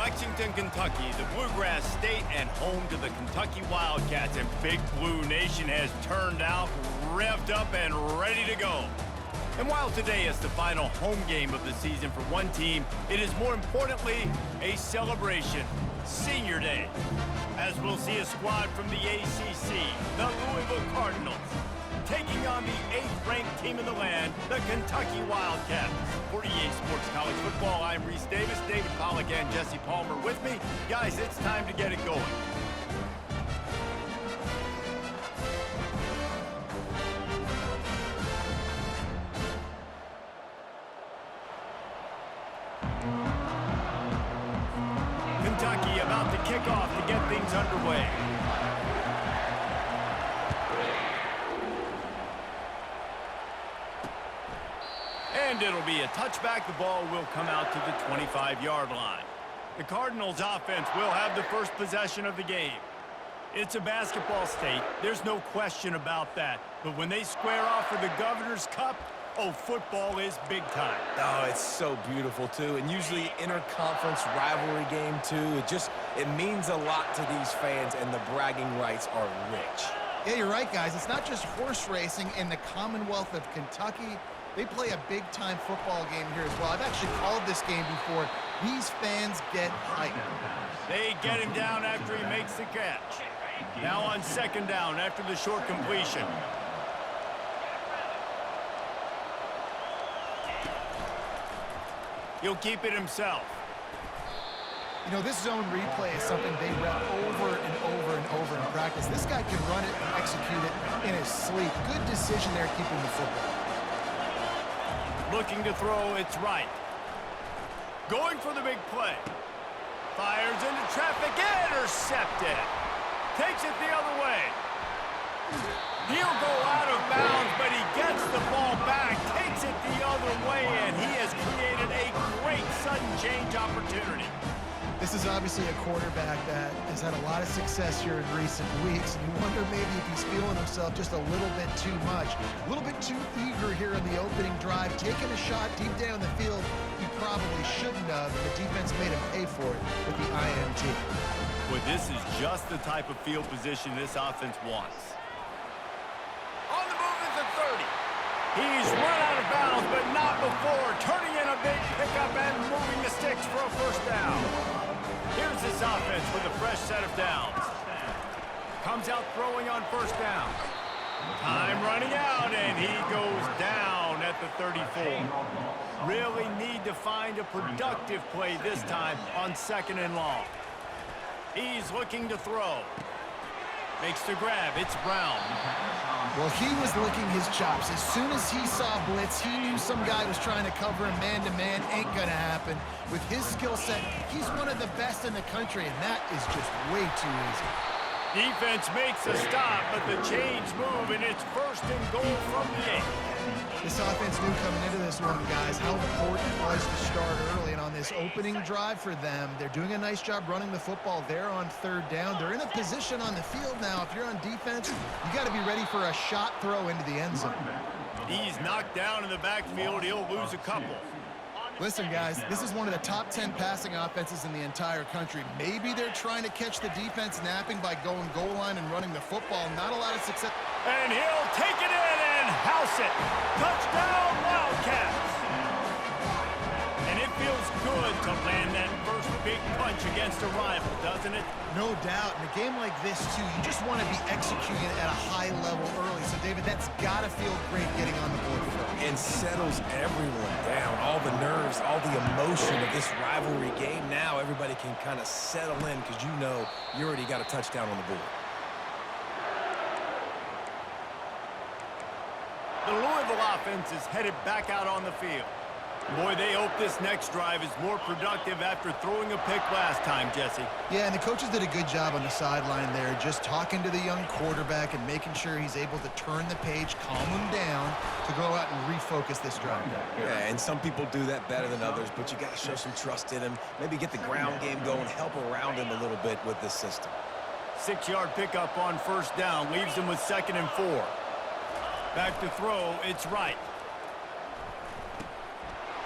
Lexington, Kentucky, the Bluegrass State and home to the Kentucky Wildcats. And Big Blue Nation has turned out, revved up, and ready to go. And while today is the final home game of the season for one team, it is more importantly a celebration, Senior Day, as we'll see a squad from the ACC, the Louisville Cardinals, taking on the 8th-ranked team in the land, the Kentucky Wildcats. For EA Sports College Football, I'm Reese Davis, David Pollack, and Jesse Palmer with me. Guys, it's time to get it going. Kentucky about to kick off to get things underway. And it'll be a touchback. The ball will come out to the 25-yard line. The Cardinals offense will have the first possession of the game. It's a basketball state. There's no question about that. But when they square off for the Governor's Cup, oh, football is big time. Oh, it's so beautiful, too. And usually interconference rivalry game, too. It means a lot to these fans, and the bragging rights are rich. Yeah, you're right, guys. It's not just horse racing in the Commonwealth of Kentucky. They play a big-time football game here as well. I've actually called this game before. These fans get hyped. They get him down after he makes the catch. Now on second down after the short completion. He'll keep it himself. You know, this zone replay is something they rep over and over and over in practice. This guy can run it and execute it in his sleep. Good decision there keeping the football. Looking to throw, it's right. Going for the big play. Fires into traffic, intercepted. Takes it the other way. He'll go out of bounds, but he gets the ball back, takes it the other way, and he has created a great sudden change opportunity. This is obviously a quarterback that has had a lot of success here in recent weeks, and you wonder maybe if he's feeling himself just a little bit too much, a little bit too eager here in the opening drive, taking a shot deep down the field he probably shouldn't have, and the defense made him pay for it with the INT. Well, this is just the type of field position this offense wants. On the move is the 30. He's run out of bounds, but not before, turning in a big pickup and moving the sticks for a first down. Here's this offense with a fresh set of downs. Comes out throwing on first down. Time running out, and he goes down at the 34. Really need to find a productive play this time on second and long. He's looking to throw. Makes the grab. It's Brown. Well, he was licking his chops. As soon as he saw blitz, he knew some guy was trying to cover him man-to-man. Ain't gonna happen. With his skill set, he's one of the best in the country, and that is just way too easy. Defense makes a stop, but the chains move, and it's first and goal from the 8. This offense knew coming into this one, guys, how important it was to start early. And on this opening drive for them, they're doing a nice job running the football there on third down. They're in a position on the field now. If you're on defense, you got to be ready for a shot throw into the end zone. He's knocked down in the backfield. He'll lose a couple. Listen, guys, this is one of the top 10 passing offenses in the entire country. Maybe they're trying to catch the defense napping by going goal line and running the football. Not a lot of success. And he'll take it in and house it. Touchdown, Wildcats. And it feels good to land that first big punch against a rival, doesn't it? No doubt. In a game like this, too, you just want to be executing at a high level early. So, David, that's got to feel great getting on the board first. And settles everyone down. All the nerves, all the emotion of this rivalry game. Now everybody can kind of settle in because you know you already got a touchdown on the board. The Louisville offense is headed back out on the field. Boy, they hope this next drive is more productive after throwing a pick last time, Jesse. Yeah, and the coaches did a good job on the sideline there, just talking to the young quarterback and making sure he's able to turn the page, calm him down to go out and refocus this drive. Yeah, and some people do that better than others, but you got to show some trust in him. Maybe get the ground game going, help around him a little bit with this system. 6-yard pickup on first down leaves him with 2nd and 4. Back to throw, it's right.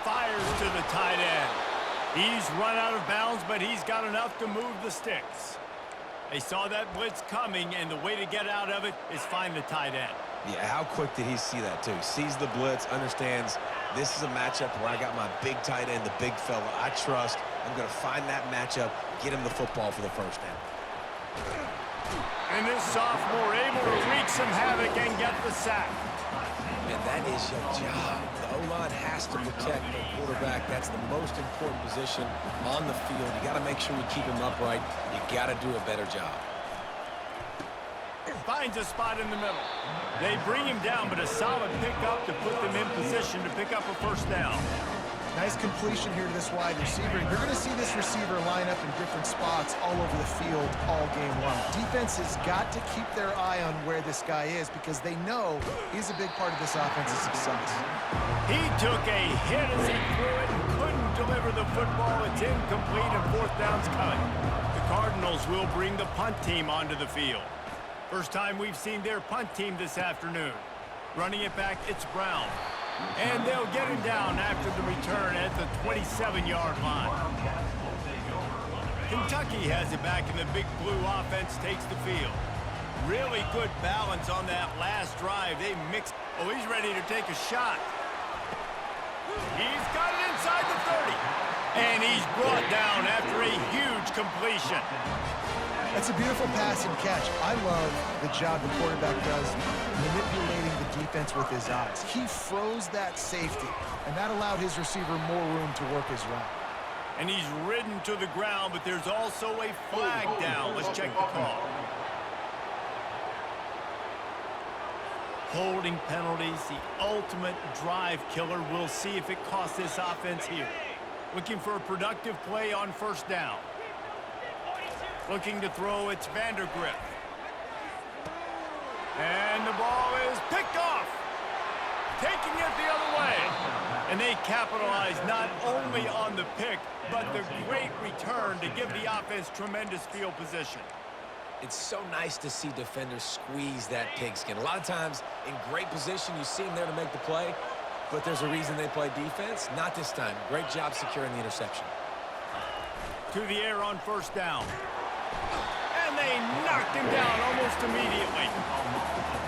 Fires to the tight end. He's run out of bounds, but he's got enough to move the sticks. They saw that blitz coming, and the way to get out of it is find the tight end. Yeah, how quick did he see that, too? Sees the blitz, understands this is a matchup where I got my big tight end, the big fella I trust. I'm going to find that matchup, get him the football for the first down. And this sophomore able to wreak some havoc and get the sack. And that is your job. The O-line has to protect the quarterback. That's the most important position on the field. You got to make sure you keep him upright. You got to do a better job. Finds a spot in the middle. They bring him down, but a solid pickup to put them in position to pick up a first down. Nice completion here to this wide receiver. You're going to see this receiver line up in different spots all over the field all game long. Defense has got to keep their eye on where this guy is because they know he's a big part of this offense's success. He took a hit as he threw it and couldn't deliver the football. It's incomplete and fourth down's coming. The Cardinals will bring the punt team onto the field. First time we've seen their punt team this afternoon. Running it back, it's Brown. And they'll get him down after the return at the 27-yard line. Kentucky has it back, and the Big Blue offense takes the field. Really good balance on that last drive. They mixed. Oh, he's ready to take a shot. He's got it inside the 30. And he's brought down after a huge completion. That's a beautiful pass and catch. I love the job the quarterback does manipulating the defense with his eyes. He froze that safety, and that allowed his receiver more room to work his route. And he's ridden to the ground, but there's also a flag down. Let's check the call. Holding penalties, the ultimate drive killer. We'll see if it costs this offense here. Looking for a productive play on first down. Looking to throw, it's Vandergriff. And the ball is picked off. Taking it the other way. And they capitalize not only on the pick, but the great return to give the offense tremendous field position. It's so nice to see defenders squeeze that pigskin. A lot of times, in great position, you see them there to make the play, but there's a reason they play defense. Not this time. Great job securing the interception. To the air on first down. And they knocked him down almost immediately.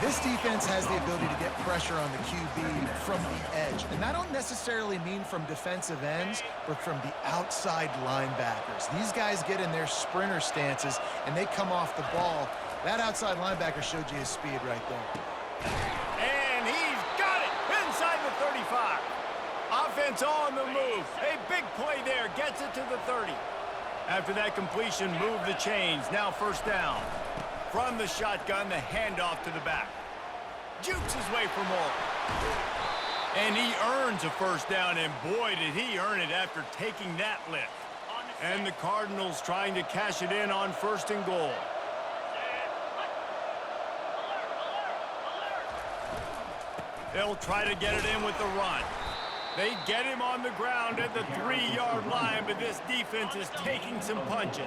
This defense has the ability to get pressure on the QB from the edge. And that don't necessarily mean from defensive ends, but from the outside linebackers. These guys get in their sprinter stances, and they come off the ball. That outside linebacker showed you his speed right there. And he's got it inside the 35. Offense on the move. A big play there. Gets it to the 30. After that completion, move the chains. Now first down. From the shotgun, the handoff to the back. Jukes his way for more. And he earns a first down, and boy, did he earn it after taking that lift. And the Cardinals trying to cash it in on first and goal. They'll try to get it in with the run. They get him on the ground at the 3-yard line, but this defense is taking some punches.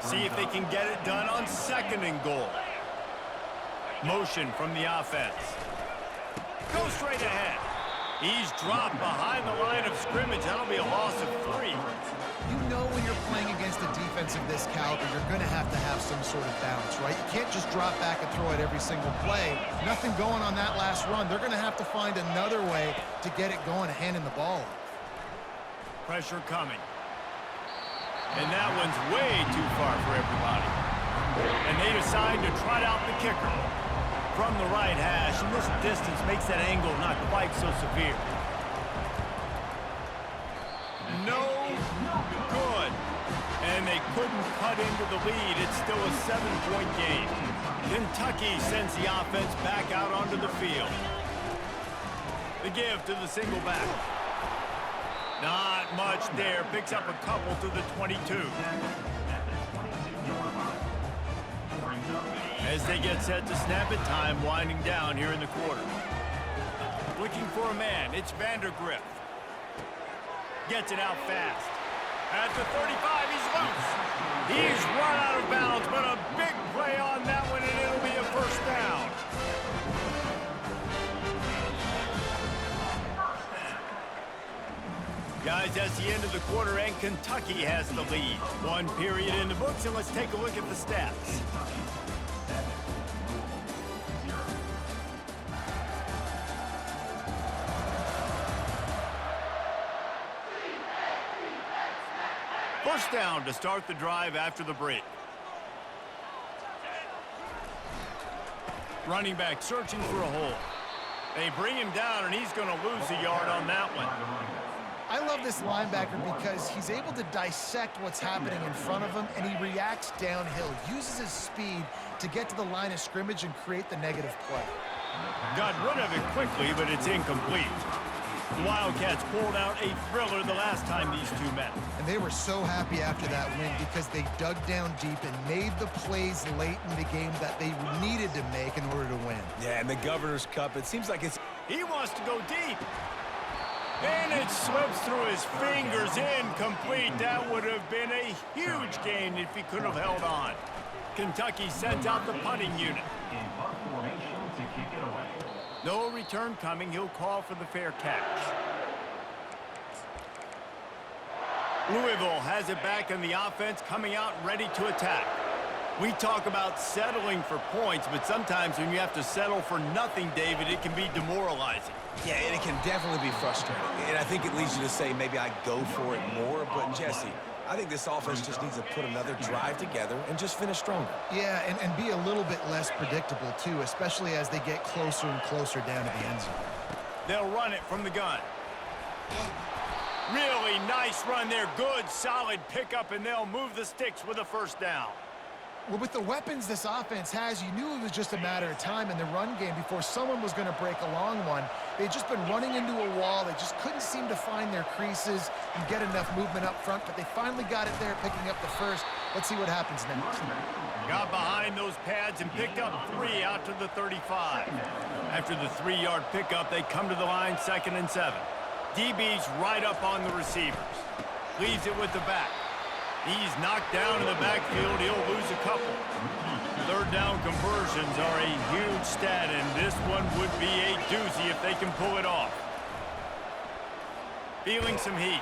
See if they can get it done on second and goal. Motion from the offense. Go straight ahead. He's dropped behind the line of scrimmage. That'll be a loss of 3. You know when you're playing against a defense of this caliber, you're going to have some sort of balance, right? You can't just drop back and throw it every single play. Nothing going on that last run. They're going to have to find another way to get it going, handing the ball off. Pressure coming. And that one's way too far for everybody. And they decide to trot out the kicker from the right hash. And this distance makes that angle not quite so severe. No good. And they couldn't cut into the lead. It's still a 7-point game. Kentucky sends the offense back out onto the field. The give to the single back. Not much there. Picks up a couple to the 22. As they get set to snap it, time winding down here in the quarter. Looking for a man. It's Vandergriff. Gets it out fast. At the 35, he's loose. He's run out of bounds, but a big play on that one, and it'll be a first down. Guys, that's the end of the quarter, and Kentucky has the lead. One period in the books, and let's take a look at the stats. First down to start the drive after the break. Running back searching for a hole. They bring him down, and he's going to lose a yard on that one. I love this linebacker because he's able to dissect what's happening in front of him, and he reacts downhill, uses his speed to get to the line of scrimmage and create the negative play. Got rid of it quickly, but it's incomplete. The Wildcats pulled out a thriller the last time these two met. And they were so happy after that win because they dug down deep and made the plays late in the game that they needed to make in order to win. Yeah, and the Governor's Cup, it seems like it's... He wants to go deep. And it slips through his fingers, incomplete. That would have been a huge gain if he could have held on. Kentucky sent out the punting unit. No return coming. He'll call for the fair catch. Louisville has it back in the offense, coming out ready to attack. We talk about settling for points, but sometimes when you have to settle for nothing, David, it can be demoralizing. Yeah, and it can definitely be frustrating. And I think it leads you to say maybe I go for it more. But, Jesse, I think this offense just needs to put another drive together and just finish stronger. Yeah, and be a little bit less predictable, too, especially as they get closer and closer down to the end zone. They'll run it from the gun. Really nice run there. Good, solid pickup, and they'll move the sticks with a first down. Well, with the weapons this offense has, you knew it was just a matter of time in the run game before someone was going to break a long one. They'd just been running into a wall. They just couldn't seem to find their creases and get enough movement up front, but they finally got it there, picking up the first. Let's see what happens next. Got behind those pads and picked up 3 out to the 35. After the 3-yard pickup, they come to the line, 2nd and 7. DB's right up on the receivers. Leaves it with the back. He's knocked down in the backfield. He'll lose a couple. Third down conversions are a huge stat, and this one would be a doozy if they can pull it off. Feeling some heat.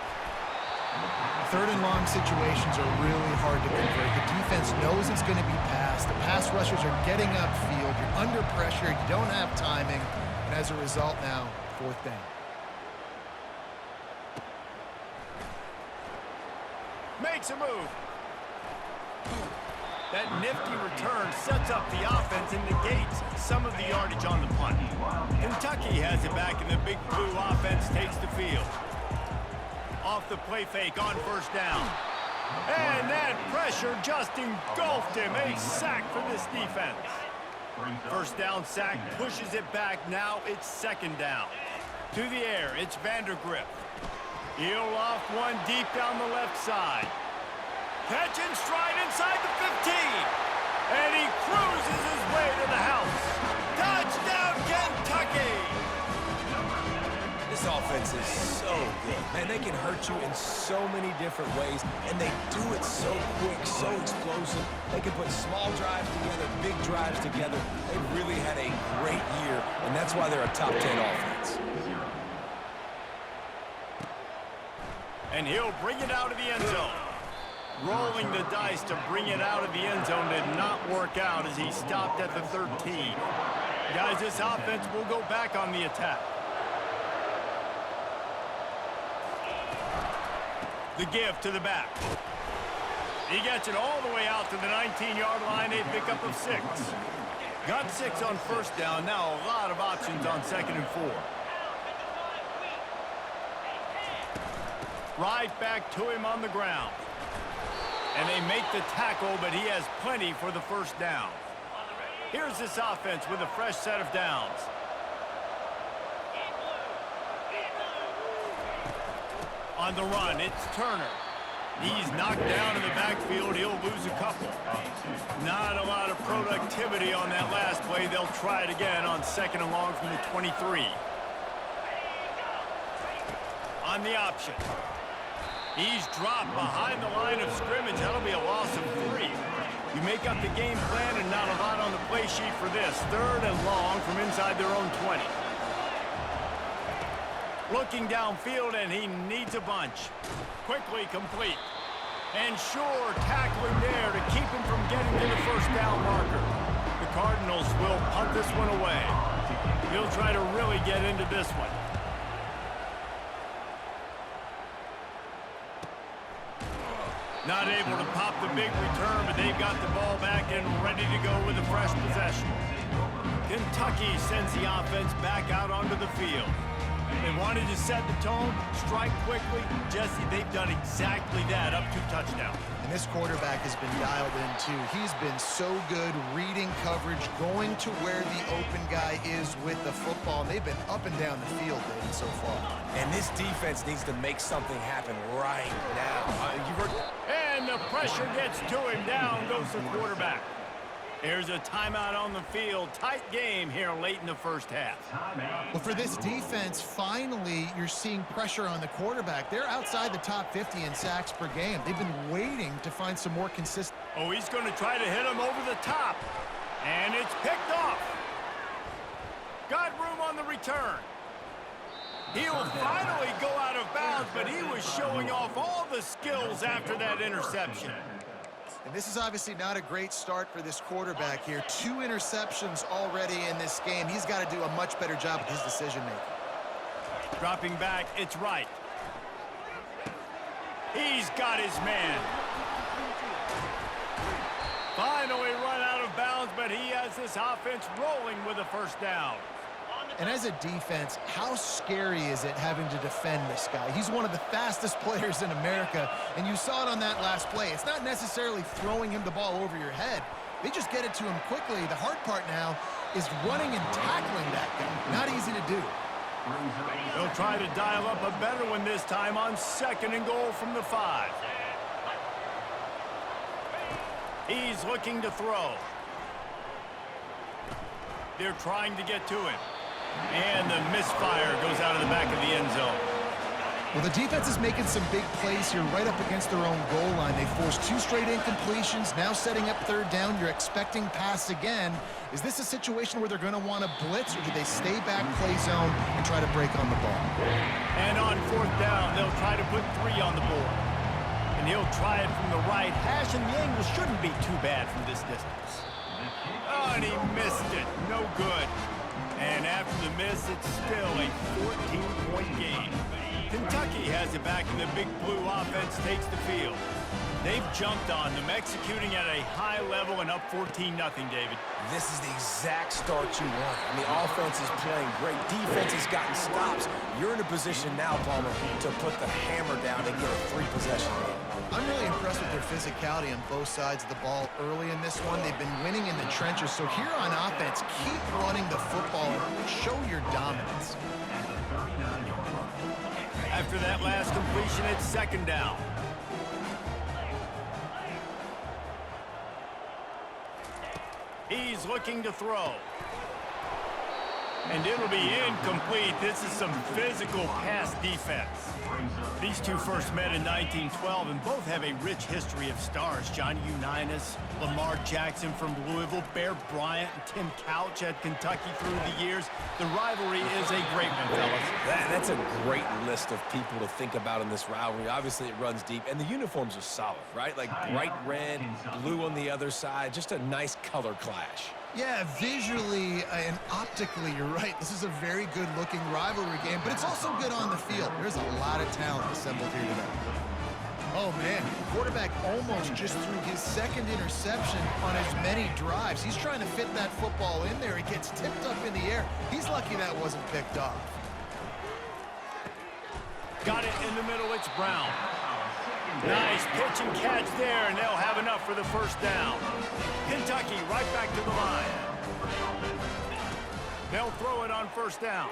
Third and long situations are really hard to convert. The defense knows it's going to be passed. The pass rushers are getting upfield. You're under pressure. You don't have timing. And as a result now, 4th down. Makes a move. That nifty return sets up the offense and negates some of the yardage on the punt. Kentucky has it back, and the big blue offense takes the field. Off the play fake on first down. And that pressure just engulfed him. A sack for this defense. First down sack pushes it back. Now it's 2nd down. To the air, it's Vandergrift. He'll loft one deep down the left side. Catch and stride inside the 15. And he cruises his way to the house. Touchdown, Kentucky! This offense is so good. Man, they can hurt you in so many different ways, and they do it so quick, so explosive. They can put small drives together, big drives together. They've really had a great year, and that's why they're a top 10 offense. And he'll bring it out of the end zone. Rolling the dice to bring it out of the end zone did not work out as he stopped at the 13. Guys, this offense will go back on the attack. The give to the back. He gets it all the way out to the 19-yard line, a pickup of 6. Got 6 on first down. Now a lot of options on 2nd and 4. Right back to him on the ground. And they make the tackle, but he has plenty for the first down. Here's this offense with a fresh set of downs. On the run, it's Turner. He's knocked down in the backfield. He'll lose a couple. Not a lot of productivity on that last play. They'll try it again on 2nd and long from the 23. On the option. He's dropped behind the line of scrimmage. That'll be a loss of 3. You make up the game plan and not a lot on the play sheet for this. 3rd and long from inside their own 20. Looking downfield, and he needs a bunch. Quickly complete. And sure, tackling there to keep him from getting to the first down marker. The Cardinals will punt this one away. He'll try to really get into this one. Not able to pop the big return, but they've got the ball back and ready to go with a fresh possession. Kentucky sends the offense back out onto the field. They wanted to set the tone, strike quickly. Jesse, they've done exactly that, up 2 touchdowns. And this quarterback has been dialed in, too. He's been so good reading coverage, going to where the open guy is with the football. And they've been up and down the field, David, so far. And this defense needs to make something happen right now. And the pressure gets to him. Down goes the quarterback. There's a timeout on the field. Tight game here late in the first half. Well, for this defense, finally, you're seeing pressure on the quarterback. They're outside the top 50 in sacks per game. They've been waiting to find some more consistent. Oh, he's going to try to hit him over the top. And it's picked off. Got room on the return. He'll finally go out of bounds, but he was showing off all the skills after that interception. And this is obviously not a great start for this quarterback here. 2 interceptions already in this game. He's got to do a much better job with his decision-making. Dropping back, it's right. He's got his man. Finally run out of bounds, but he has this offense rolling with a first down. And as a defense, how scary is it having to defend this guy? He's one of the fastest players in America, and you saw it on that last play. It's not necessarily throwing him the ball over your head. They just get it to him quickly. The hard part now is running and tackling that guy. Not easy to do. They'll try to dial up a better one this time on 2nd and goal from the 5. He's looking to throw. They're trying to get to him. And the misfire goes out of the back of the end zone. Well, the defense is making some big plays here right up against their own goal line. They forced 2 straight incompletions, now setting up 3rd down. You're expecting pass again. Is this a situation where they're going to want to blitz, or do they stay back, play zone, and try to break on the ball? And on 4th down, they'll try to put 3 on the board. And he'll try it from the right hash, and the angle shouldn't be too bad from this distance. Oh, and he missed it. No good. And after the miss, it's still a 14-point game. Kentucky has it back, and the Big Blue offense takes the field. They've jumped on them, executing at a high level and up 14-0, David. This is the exact start you want. I mean, offense is playing great. Defense has gotten stops. You're in a position now, Palmer, to put the hammer down and get a 3-possession lead. I'm really impressed with their physicality on both sides of the ball early in this one. They've been winning in the trenches. So here on offense, keep running the football and show your dominance. After that last completion, it's 2nd down. He's looking to throw. And it'll be incomplete. This is some physical pass defense. These 2 first met in 1912, and both have a rich history of stars. Johnny Unitas, Lamar Jackson from Louisville, Bear Bryant, and Tim Couch at Kentucky through the years. The rivalry is a great one, fellas. That's a great list of people to think about in this rivalry. Obviously, it runs deep, and the uniforms are solid, right? Like bright red, blue on the other side, just a nice color clash. Yeah, visually and optically, you're right. This is a very good-looking rivalry game, but it's also good on the field. There's a lot of talent assembled here today. Oh, man, the quarterback almost just threw his 2nd interception on as many drives. He's trying to fit that football in there. It gets tipped up in the air. He's lucky that wasn't picked off. Got it in the middle. It's Brown. Nice pitch and catch there, and they'll have enough for the first down. Kentucky right back to the line. They'll throw it on 1st down.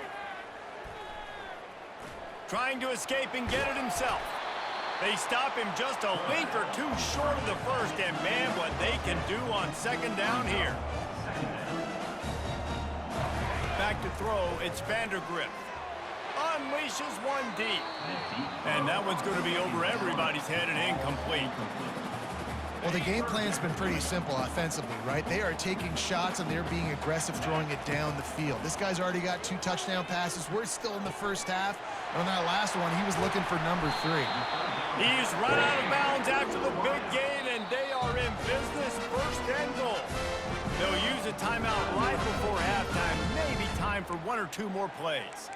Trying to escape and get it himself. They stop him just a link or 2 short of the first, and man, what they can do on 2nd down here. Back to throw, it's Vandergrift. Unleashes one deep. And that one's going to be over everybody's head and incomplete. Well, the game plan's been pretty simple offensively, right? They are taking shots and they're being aggressive, throwing it down the field. This guy's already got 2 touchdown passes. We're still in the first half. On that last one, he was looking for number 3. He's run out of bounds after the big gain, and they are in business, first and goal. They'll use a timeout right before halftime, maybe time for 1 or 2 more plays.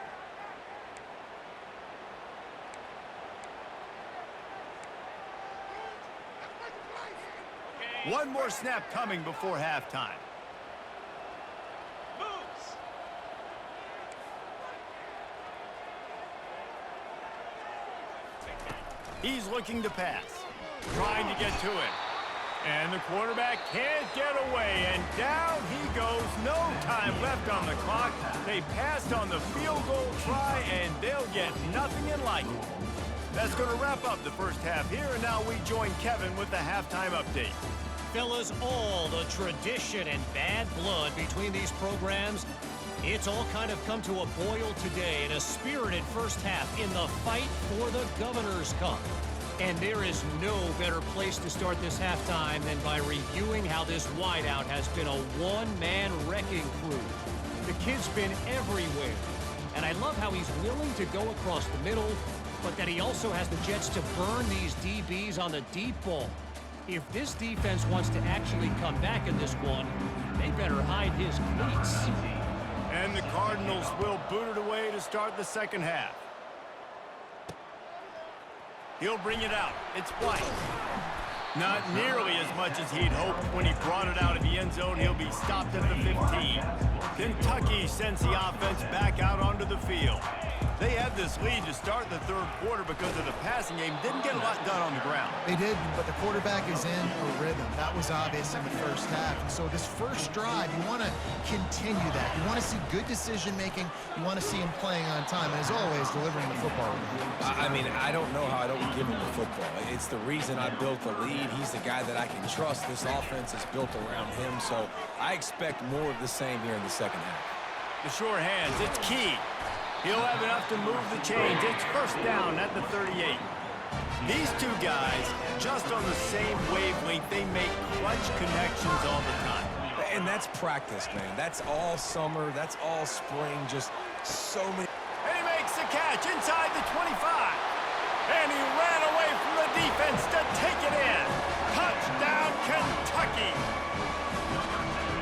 One more snap coming before halftime. He's looking to pass, trying to get to it. And the quarterback can't get away, and down he goes. No time left on the clock. They passed on the field goal try, and they'll get nothing in like it. That's going to wrap up the first half here, and now we join Kevin with the halftime update. Fellas, all the tradition and bad blood between these programs, it's all kind of come to a boil today in a spirited first half in the fight for the Governor's Cup. And there is no better place to start this halftime than by reviewing how this wideout has been a one-man wrecking crew. The kid's been everywhere, and I love how he's willing to go across the middle, but that he also has the jets to burn these DBs on the deep ball. If this defense wants to actually come back in this one, they better hide his cleats. And the Cardinals will boot it away to start the second half. He'll bring it out. It's White. Not nearly as much as he'd hoped when he brought it out of the end zone. He'll be stopped at the 15. Kentucky sends the offense back out onto the field. They had this lead to start the third quarter because of the passing game. Didn't get a lot done on the ground. They did, but the quarterback is in a rhythm. That was obvious in the first half. And so this first drive, you want to continue that. You want to see good decision-making. You want to see him playing on time. And as always, delivering the football. I mean, I don't know how I don't give him the football. It's the reason I built the lead. He's the guy that I can trust. This offense is built around him. So I expect more of the same here in the second half. The sure hands, it's key. He'll have enough to move the chains. It's first down at the 38. These two guys, just on the same wavelength, they make clutch connections all the time. And that's practice, man. That's all summer. That's all spring. Just so many. And he makes the catch inside the 25. And he ran away from the defense to take it in. Touchdown, Kentucky.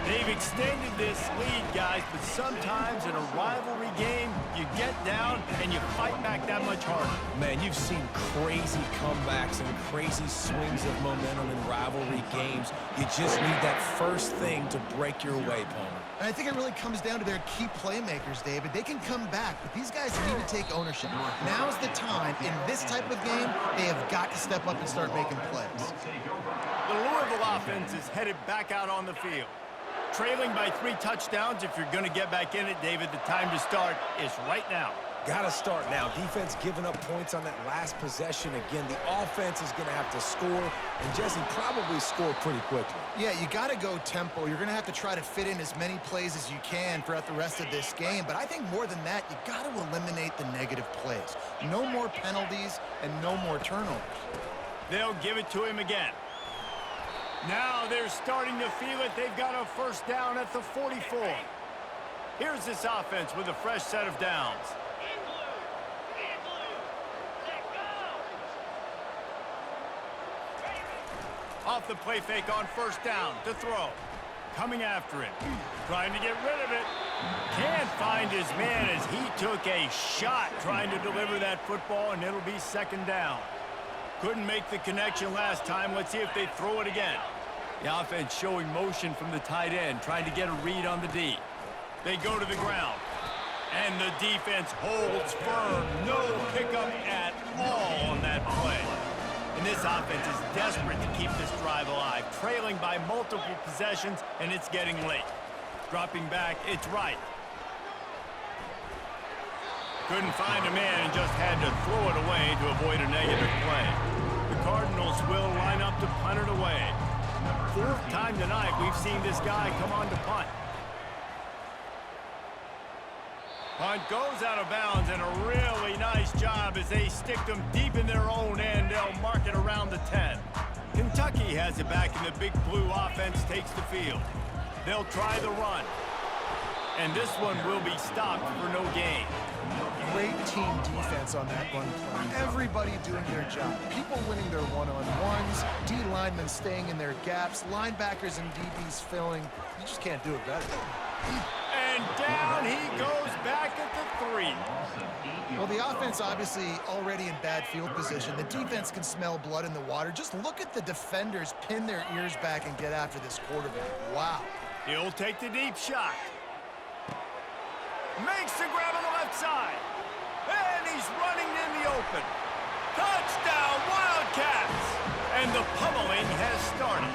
They've extended this lead, guys, but sometimes in a rivalry game, you get down and you fight back that much harder. Man, you've seen crazy comebacks and crazy swings of momentum in rivalry games. You just need that first thing to break your way, Palmer. And I think it really comes down to their key playmakers, David. They can come back, but these guys need to take ownership. Now's the time. In this type of game, they have got to step up and start making plays. The Louisville offense is headed back out on the field. Trailing by 3 touchdowns. If you're going to get back in it, David, the time to start is right now. Got to start now. Defense giving up points on that last possession. Again, the offense is going to have to score, and Jesse probably score pretty quickly. Yeah, you got to go tempo. You're going to have to try to fit in as many plays as you can throughout the rest of this game. But I think more than that, you got to eliminate the negative plays. No more penalties and no more turnovers. They'll give it to him again. Now they're starting to feel it. They've got a first down at the 44. Here's this offense with a fresh set of downs. Off the play fake on first down to throw. Coming after it. Trying to get rid of it. Can't find his man as he took a shot trying to deliver that football, and it'll be second down. Couldn't make the connection last time. Let's see if they throw it again. The offense showing motion from the tight end, trying to get a read on the D. They go to the ground. And the defense holds firm. No pickup at all on that play. And this offense is desperate to keep this drive alive. Trailing by multiple possessions, and it's getting late. Dropping back, it's right. Couldn't find a man and just had to throw it away to avoid a negative play. The Cardinals will line up to punt it away. 4th time tonight we've seen this guy come on to punt. Punt goes out of bounds, and a really nice job as they stick them deep in their own end. They'll mark it around the 10. Kentucky has it back, and the big blue offense takes the field. They'll try the run. And this one will be stopped for no gain. Great team defense on that run play. Everybody doing their job. People winning their one-on-ones, D linemen staying in their gaps, linebackers and DBs filling. You just can't do it better. And down he goes back at the 3. Well, the offense obviously already in bad field position. The defense can smell blood in the water. Just look at the defenders pin their ears back and get after this quarterback. Wow. He'll take the deep shot. Makes the grab on the left side. And he's running in the open. Touchdown, Wildcats! And the pummeling has started.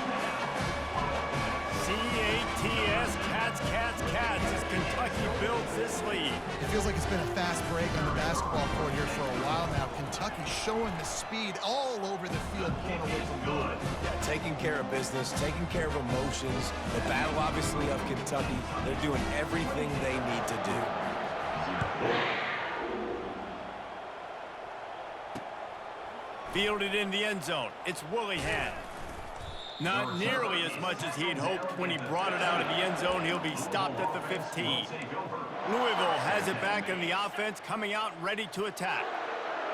C-A-T-S, Cats, Cats, Cats, as Kentucky builds this lead. It feels like it's been a fast break on the basketball court here for a while now. Kentucky showing the speed all over the field, pulling away from Louisville. Yeah, taking care of business, taking care of emotions. The battle, obviously, of Kentucky. They're doing everything they need to do. Fielded in the end zone. It's Willingham. Not nearly as much as he'd hoped when he brought it out of the end zone. He'll be stopped at the 15. Louisville has it back in the offense, coming out ready to attack.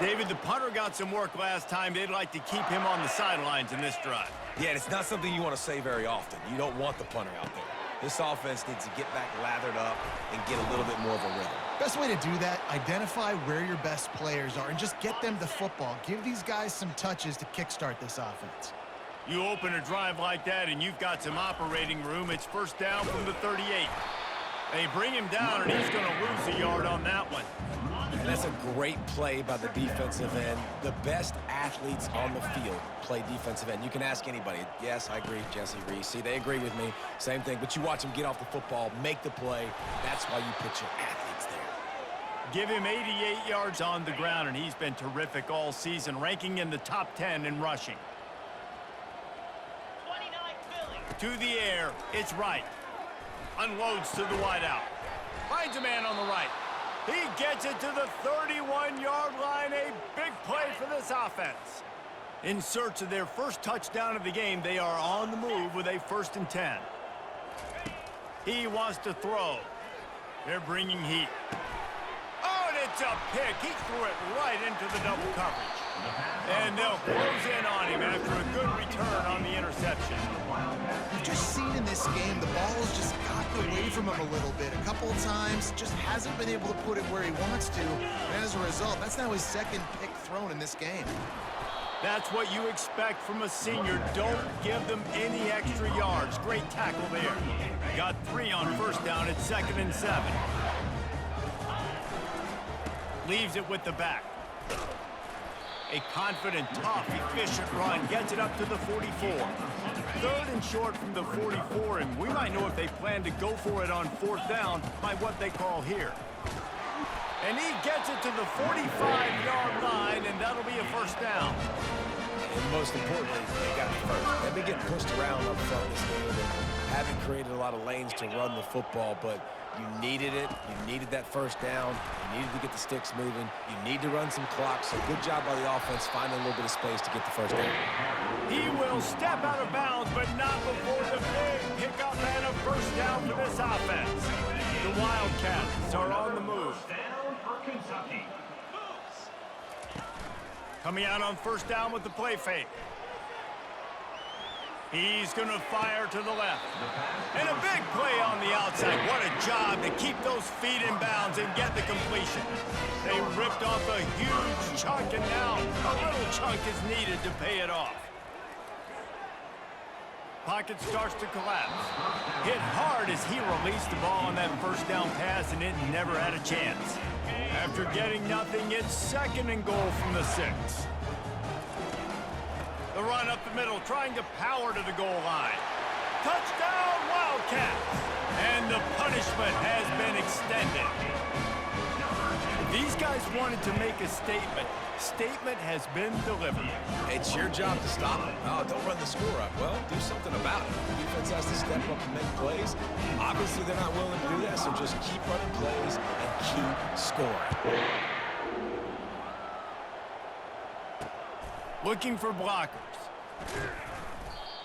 David, the punter got some work last time. They'd like to keep him on the sidelines in this drive. Yeah, it's not something you want to say very often. You don't want the punter out there. This offense needs to get back lathered up and get a little bit more of a rhythm. Best way to do that, identify where your best players are and just get them the football. Give these guys some touches to kickstart this offense. You open a drive like that and you've got some operating room. It's first down from the 38. They bring him down and he's going to lose a yard on that one. And that's a great play by the defensive end. The best athletes on the field play defensive end. You can ask anybody. Yes, I agree, Jesse Reese. See, they agree with me. Same thing. But you watch them get off the football, make the play. That's why you put your athletes there. Give him 88 yards on the ground, and he's been terrific all season, ranking in the top 10 in rushing. 29 Philly. To the air, it's right. Unloads to the wideout. Finds a man on the right. He gets it to the 31-yard line. A big play for this offense. In search of their first touchdown of the game, they are on the move with a 1st and 10. He wants to throw. They're bringing heat. Oh, and it's a pick. He threw it right into the double coverage. And they'll close in on him after a good return on the interception. You've just seen in this game, the ball has just gotten away from him a little bit. A couple of times, just hasn't been able to put it where he wants to. And as a result, that's now his 2nd pick thrown in this game. That's what you expect from a senior. Don't give them any extra yards. Great tackle there. Got 3 on first down. It's 2nd and 7. Leaves it with the back. A confident, tough, efficient run. Gets it up to the 44. 3rd and short from the 44, and we might know if they plan to go for it on 4th down by what they call here. And he gets it to the 45-yard line, and that'll be a 1st down. And most importantly, they got it first. They've been getting pushed around up front this game and haven't created a lot of lanes to run the football, but you needed it. You needed that 1st down. You needed to get the sticks moving. You need to run some clock, so good job by the offense finding a little bit of space to get the 1st down. He will step out of bounds, but not before the big pickup and a 1st down for this offense. The Wildcats are on the move. Coming out on 1st down with the play fake. He's going to fire to the left. And a big play on the outside. What a job to keep those feet in bounds and get the completion. They ripped off a huge chunk, and now a little chunk is needed to pay it off. Pocket starts to collapse. Hit hard as he released the ball on that 1st down pass, and it never had a chance. After getting nothing, it's 2nd and goal from the 6. The run up the middle, trying to power to the goal line. Touchdown, Wildcats! And the punishment has been extended. These guys wanted to make a statement. Statement has been delivered. It's your job to stop them. Oh, don't run the score up. Well, do something about it. The defense has to step up and make plays. Obviously, they're not willing to do that, so just keep running plays and keep scoring. Looking for blockers.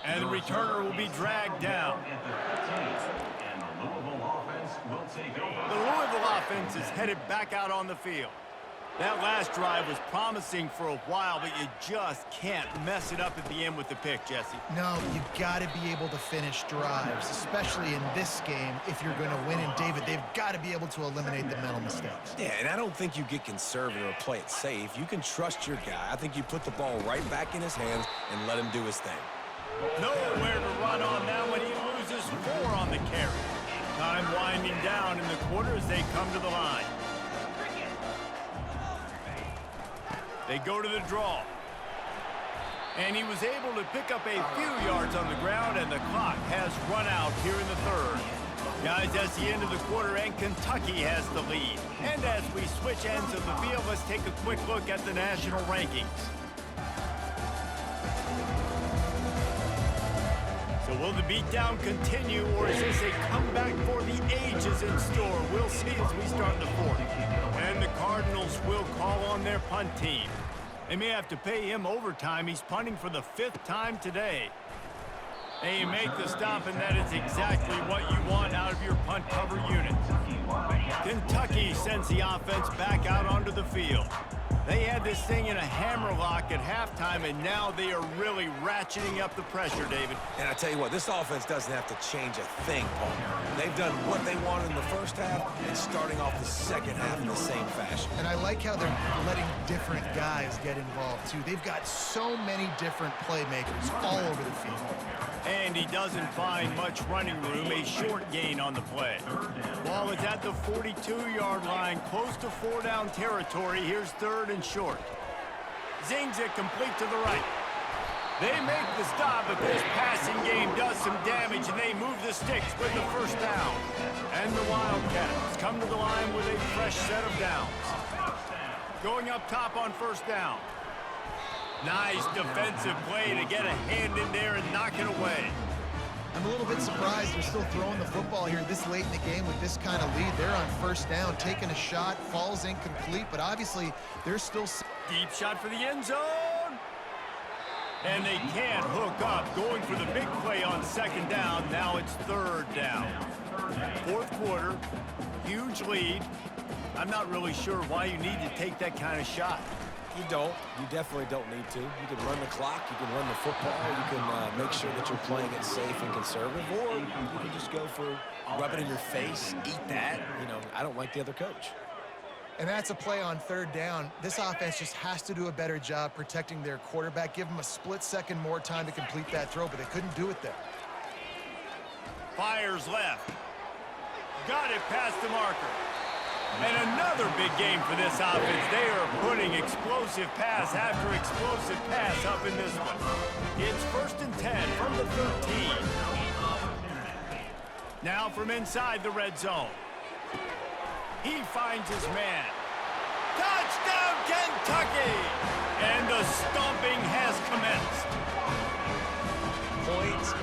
And the returner will be dragged down. The Louisville offense is headed back out on the field. That last drive was promising for a while, but you just can't mess it up at the end with the pick, Jesse. No, you've got to be able to finish drives, especially in this game if you're going to win. And, David, they've got to be able to eliminate the mental mistakes. Yeah, and I don't think you get conservative or play it safe. You can trust your guy. I think you put the ball right back in his hands and let him do his thing. Nowhere to run on now when he loses 4 on the carry. Time winding down in the quarter as they come to the line. They go to the draw. And he was able to pick up a few yards on the ground, and the clock has run out here in the third. Guys, that's the end of the quarter, and Kentucky has the lead. And as we switch ends of the field, let's take a quick look at the national rankings. So will the beatdown continue, or is this a comeback for the ages in store? We'll see as we start the fourth. And the Cardinals will call on their punt team. They may have to pay him overtime. He's punting for the 5th time today. And you make the stop, and that is exactly what you want out of your punt cover unit. Kentucky sends the offense back out onto the field. They had this thing in a hammerlock at halftime, and now they are really ratcheting up the pressure, David. And I tell you what, this offense doesn't have to change a thing, Paul. They've done what they wanted in the first half and starting off the second half in the same fashion. And I like how they're letting different guys get involved, too. They've got so many different playmakers all over the field. And he doesn't find much running room, a short gain on the play. Ball is at the 42-yard line, close to 4-down territory. Here's 3rd and short. Zings it complete to the right. They make the stop, but this passing game does some damage, and they move the sticks with the first down. And the Wildcats come to the line with a fresh set of downs. Going up top on first down. Nice defensive play to get a hand in there and knock it away. I'm a little bit surprised they're still throwing the football here this late in the game with this kind of lead. They're on first down, taking a shot, falls incomplete, but obviously they're still... Deep shot for the end zone. And they can't hook up. Going for the big play on 2nd down. Now it's 3rd down. 4th quarter, huge lead. I'm not really sure why you need to take that kind of shot. You don't. You definitely don't need to. You can run the clock. You can run the football. You can make sure that you're playing it safe and conservative. Or you can just go for rub it in your face, eat that. You know, I don't like the other coach. And that's a play on 3rd down. This offense just has to do a better job protecting their quarterback. Give them a split second more time to complete that throw, but they couldn't do it there. Fires left. Got it past the marker. And another big game for this offense. They are putting explosive pass after explosive pass up in this one. It's 1st and 10 from the 13. Now from inside the red zone. He finds his man. Touchdown, Kentucky! And the stomping has commenced. Points,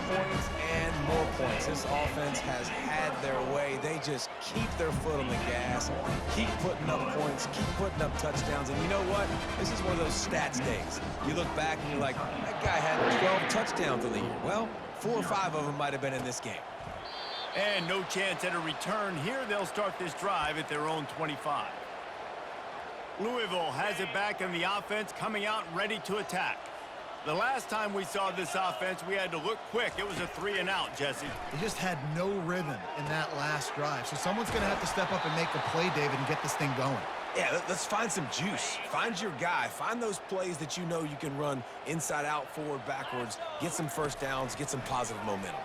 and more points. This offense has had their way. They just keep their foot on the gas, keep putting up points, keep putting up touchdowns. And you know what? This is one of those stats days. You look back and you're like, that guy had 12 touchdowns in the year. Well, 4 or 5 of them might have been in this game. And no chance at a return here. They'll start this drive at their own 25. Louisville has it back in the offense, coming out ready to attack. The last time we saw this offense, we had to look quick. It was a 3-and-out, Jesse. They just had no rhythm in that last drive. So someone's going to have to step up and make a play, David, and get this thing going. Yeah, let's find some juice. Find your guy. Find those plays that you know you can run inside out, forward, backwards, get some first downs, get some positive momentum.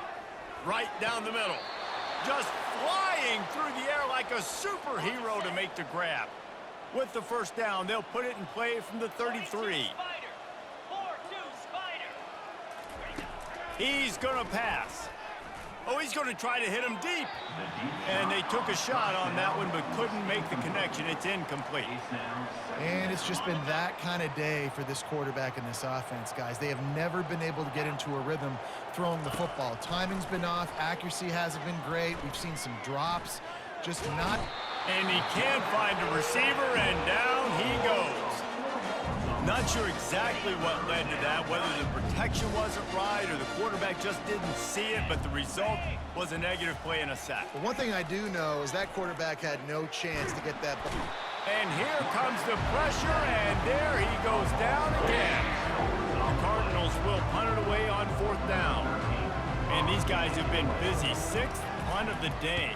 Right down the middle. Just flying through the air like a superhero to make the grab. With the first down, they'll put it in play from the 33. He's going to pass. Oh, he's going to try to hit him deep. And they took a shot on that one, but couldn't make the connection. It's incomplete. And it's just been that kind of day for this quarterback in this offense, guys. They have never been able to get into a rhythm throwing the football. Timing's been off. Accuracy hasn't been great. We've seen some drops. Just not. And he can't find a receiver, and down he goes. Not sure exactly what led to that, whether the protection wasn't right or the quarterback just didn't see it, but the result was a negative play and a sack. But one thing I do know is that quarterback had no chance to get that ball. And here comes the pressure, and there he goes down again. The Cardinals will punt it away on 4th down. And these guys have been busy. 6th punt of the day.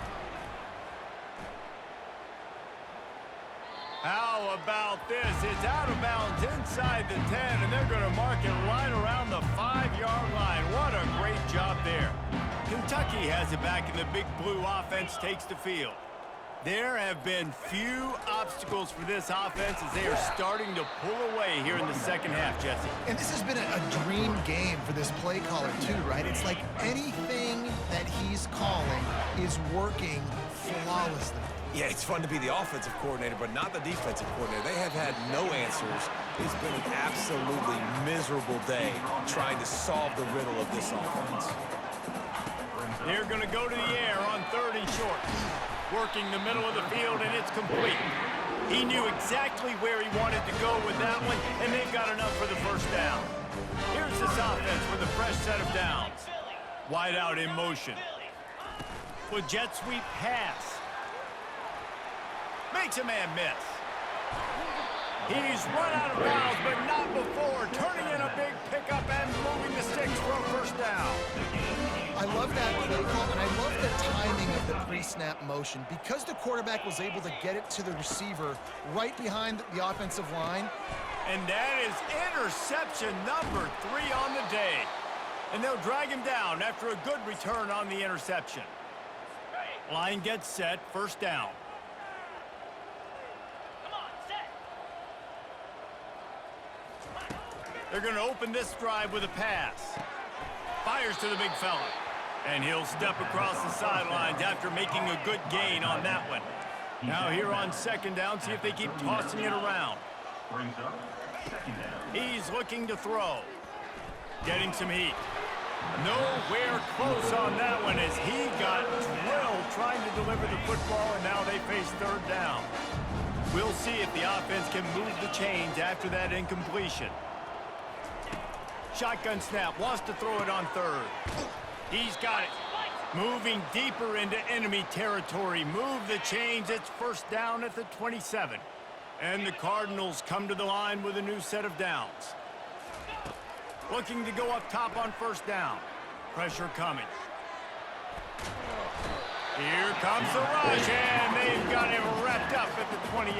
How about this? It's out of bounds inside the 10, and they're going to mark it right around the 5-yard line. What a great job there. Kentucky has it back, and the Big Blue offense takes the field. There have been few obstacles for this offense as they are starting to pull away here in the second half, Jesse. And this has been a dream game for this play caller, too, right? It's like anything that he's calling is working flawlessly. Yeah, it's fun to be the offensive coordinator, but not the defensive coordinator. They have had no answers. It's been an absolutely miserable day trying to solve the riddle of this offense. They're going to go to the air on 3rd and short. Working the middle of the field, and it's complete. He knew exactly where he wanted to go with that one, and they've got enough for the 1st down. Here's this offense with a fresh set of downs. Wide out in motion. With jet sweep pass. Makes a man miss. He's run out of bounds, but not before. Turning in a big pickup and moving the sticks for a 1st down. I love that play call, and I love the timing of the pre-snap motion. Because the quarterback was able to get it to the receiver right behind the offensive line. And that is interception number 3 on the day. And they'll drag him down after a good return on the interception. Line gets set, 1st down. They're going to open this drive with a pass. Fires to the big fella. And he'll step across the sidelines after making a good gain on that one. Now here on 2nd down, see if they keep tossing it around. He's looking to throw. Getting some heat. Nowhere close on that one as he got drilled trying to deliver the football, and now they face 3rd down. We'll see if the offense can move the chains after that incompletion. Shotgun snap, wants to throw it on 3rd. He's got it. Moving deeper into enemy territory. Move the chains. It's 1st down at the 27. And the Cardinals come to the line with a new set of downs. Looking to go up top on 1st down. Pressure coming. Here comes the rush, and they've got him wrapped up at the 28.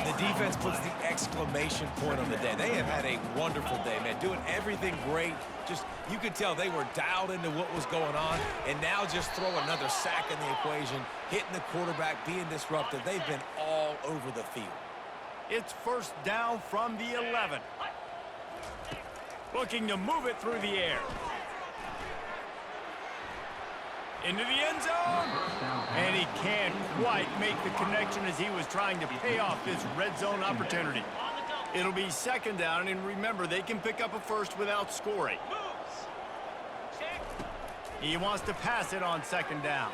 The defense puts the exclamation point on the day. They have had a wonderful day, man, doing everything great. Just, you could tell they were dialed into what was going on, and now just throw another sack in the equation, hitting the quarterback, being disruptive. They've been all over the field. It's 1st down from the 11. Looking to move it through the air. Into the end zone. And he can't quite make the connection as he was trying to pay off this red zone opportunity. It'll be 2nd down, and remember, they can pick up a 1st without scoring. He wants to pass it on 2nd down.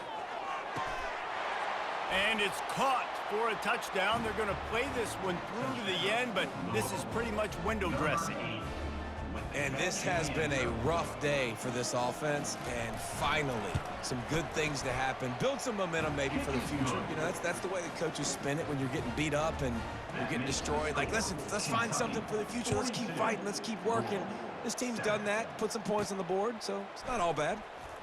And it's caught for a touchdown. They're going to play this one through to the end, but this is pretty much window dressing. And this has been a rough day for this offense, and finally, some good things to happen. Build some momentum maybe for the future. You know, that's the way the coaches spin it when you're getting beat up and you're getting destroyed. Like, listen, let's find something for the future. Let's keep fighting. Let's keep working. This team's done that, put some points on the board, so it's not all bad.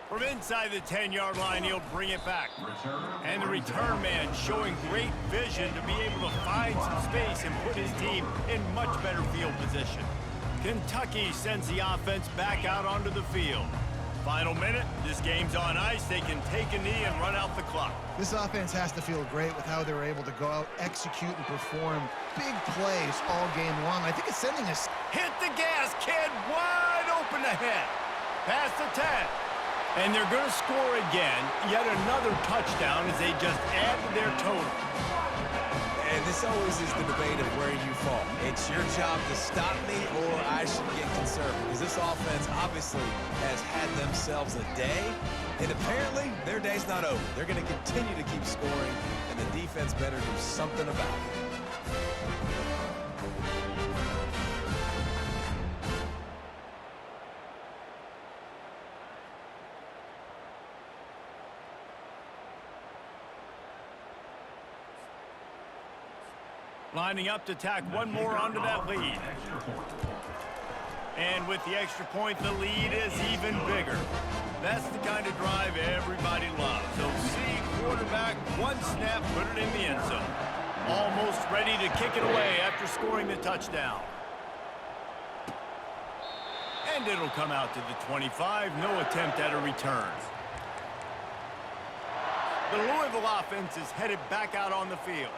From inside the 10-yard line, he'll bring it back. And the return man showing great vision to be able to find some space and put his team in much better field position. Kentucky sends the offense back out onto the field. Final minute, this game's on ice. They can take a knee and run out the clock. This offense has to feel great with how they were able to go out, execute, and perform big plays all game long. I think it's sending us... Hit the gas, kid. Wide open ahead. Past the 10. And they're going to score again. Yet another touchdown as they just add to their total. And this always is the debate of where you fall. It's your job to stop me or I should get concerned. Because this offense obviously has had themselves a day. And apparently their day's not over. They're going to continue to keep scoring. And the defense better do something about it. Lining up to tack one more onto that lead. And with the extra point, the lead is even bigger. That's the kind of drive everybody loves. So see quarterback, one snap, put it in the end zone. Almost ready to kick it away after scoring the touchdown. And it'll come out to the 25. No attempt at a return. The Louisville offense is headed back out on the field.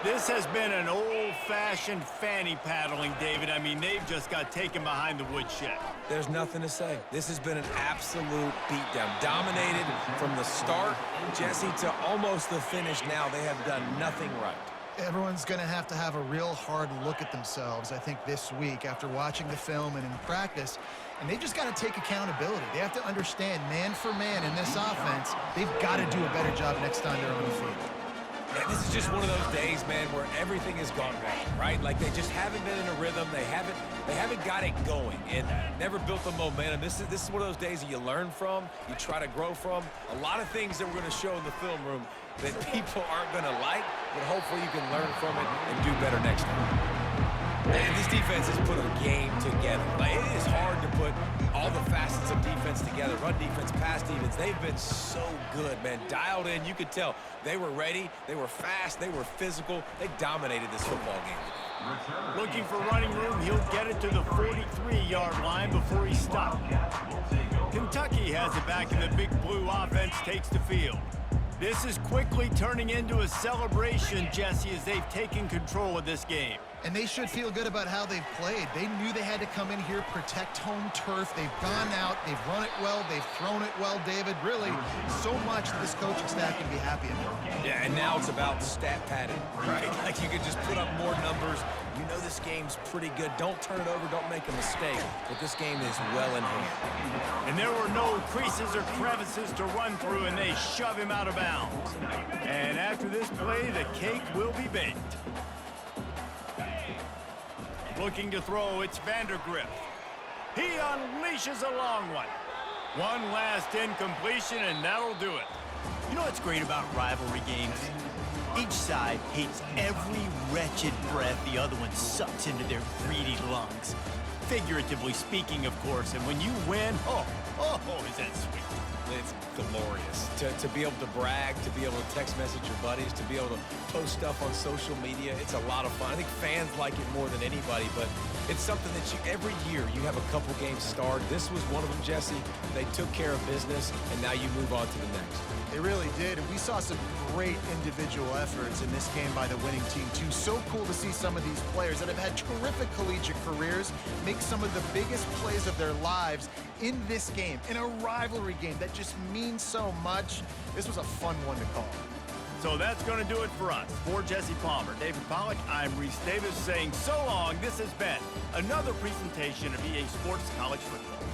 This has been an old-fashioned fanny paddling, David. I mean, they've just got taken behind the woodshed. There's nothing to say. This has been an absolute beatdown. Dominated from the start, Jesse, to almost the finish now. They have done nothing right. Everyone's going to have a real hard look at themselves, I think, this week after watching the film and in practice. And they just got to take accountability. They have to understand, man for man in this offense, they've got to do a better job next time they're on the field. Yeah, this is just one of those days, man, where everything has gone wrong, right? Like they just haven't been in a rhythm. They haven't got it going and never built the momentum. This is one of those days that you learn from, you try to grow from. A lot of things that we're going to show in the film room that people aren't going to like, but hopefully you can learn from it and do better next time. And this defense has put a game together. Like, it is hard to put all the facets of defense together. Run defense, pass defense. They've been so good, man. Dialed in. You could tell they were ready. They were fast. They were physical. They dominated this football game. Looking for running room. He'll get it to the 43-yard line before he's stopped. Kentucky has it back, and the Big Blue offense takes the field. This is quickly turning into a celebration, Jesse, as they've taken control of this game. And they should feel good about how they've played. They knew they had to come in here, protect home turf. They've gone out, they've run it well, they've thrown it well, David. Really, so much that this coaching staff can be happy about. Yeah, and now it's about stat padding, right? Like you can just put up more numbers. You know this game's pretty good. Don't turn it over, don't make a mistake. But this game is well in hand. And there were no creases or crevices to run through, and they shove him out of bounds. And after this play, the cake will be baked. Looking to throw, it's Vandergrift. He unleashes a long one. One last incompletion, and that'll do it. You know what's great about rivalry games? Each side hates every wretched breath the other one sucks into their greedy lungs. Figuratively speaking, of course, and when you win, oh, is that sweet. It's glorious to be able to brag, to be able to text message your buddies, to be able to post stuff on social media. It's a lot of fun. I think fans like it more than anybody, but it's something that every year you have a couple games starred. This was one of them, Jesse. They took care of business, and now you move on to the next. They really did, and we saw some great individual efforts in this game by the winning team, too. So cool to see some of these players that have had terrific collegiate careers make some of the biggest plays of their lives in this game, in a rivalry game that just means so much. This was a fun one to call. So that's going to do it for us. For Jesse Palmer, David Pollack, I'm Reese Davis saying so long. This has been another presentation of EA Sports College Football.